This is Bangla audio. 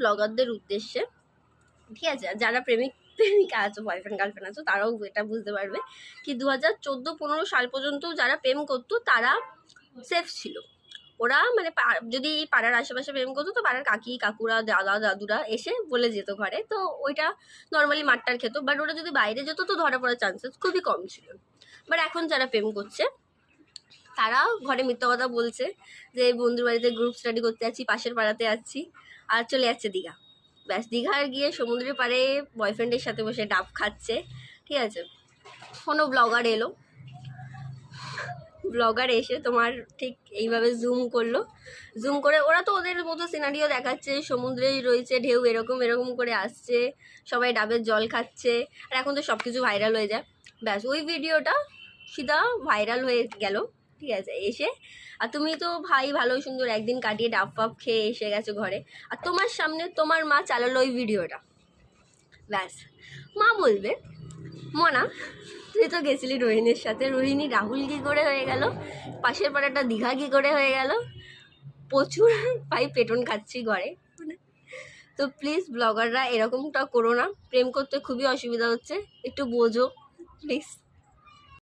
ব্লগারদের উদ্দেশ্যে, ঠিক আছে? যারা প্রেমিকা আছো, বয়ফ্রেন্ড গার্লফ্রেন্ড আছো, তারাও এটা বুঝতে পারবে কি 2014-15 সাল পর্যন্ত যারা প্রেম করতো তারা সেফ ছিল। ওরা মানে যদি পাড়ার আশেপাশে প্রেম করতো তো পাড়ার কাকি কাকুরা দাদা দাদুরা এসে বলে যেত ঘরে, তো ওইটা নর্মালি মারটার খেত। বাট ওরা যদি বাইরে যেত তো ধরা পড়ার চান্সেস খুবই কম ছিল। বাট এখন যারা প্রেম করছে তারা ঘরে মিথ্যা কথা বলছে যে বন্ধুর বাড়িতে গ্রুপ স্টাডি করতে যাচ্ছি, পাশের পাড়াতে যাচ্ছি, আর চলে যাচ্ছে দীঘা। ব্যাস, দীঘার গিয়ে সমুদ্রের পাড়ে বয়ফ্রেন্ডের সাথে বসে ডাব খাচ্ছে, ঠিক আছে? কোনো ব্লগার এসে তোমার ঠিক এইভাবে জুম করলো, জুম করে ওরা তো ওদের মতো সিনারিও দেখাচ্ছে, সমুদ্রেই রয়েছে ঢেউ এরকম এরকম করে আসছে, সবাই ডাবের জল খাচ্ছে, আর এখন তো সব কিছু ভাইরাল হয়ে যায়। ব্যাস, ওই ভিডিওটা সিধা ভাইরাল হয়ে গেল, ঠিক আছে? এসে আর তুমি তো ভাই ভালো সুন্দর একদিন কাটিয়ে ডাব ফাব খেয়ে এসে গেছো ঘরে, আর তোমার সামনে তোমার মা চালালো ওই ভিডিওটা। ব্যাস, মা বলবে মনা তুই তো গেছিলি রোহিণীর সাথে, রোহিণী রাহুল কী করে হয়ে গেল, পাশের পাড়াটা দীঘা কী করে হয়ে গেল, প্রচুর ভাই পেটন খাচ্ছি ঘরে। তো প্লিজ ব্লগাররা এরকমটা করো না, প্রেম করতে খুবই অসুবিধা হচ্ছে, একটু বোঝো প্লিজ।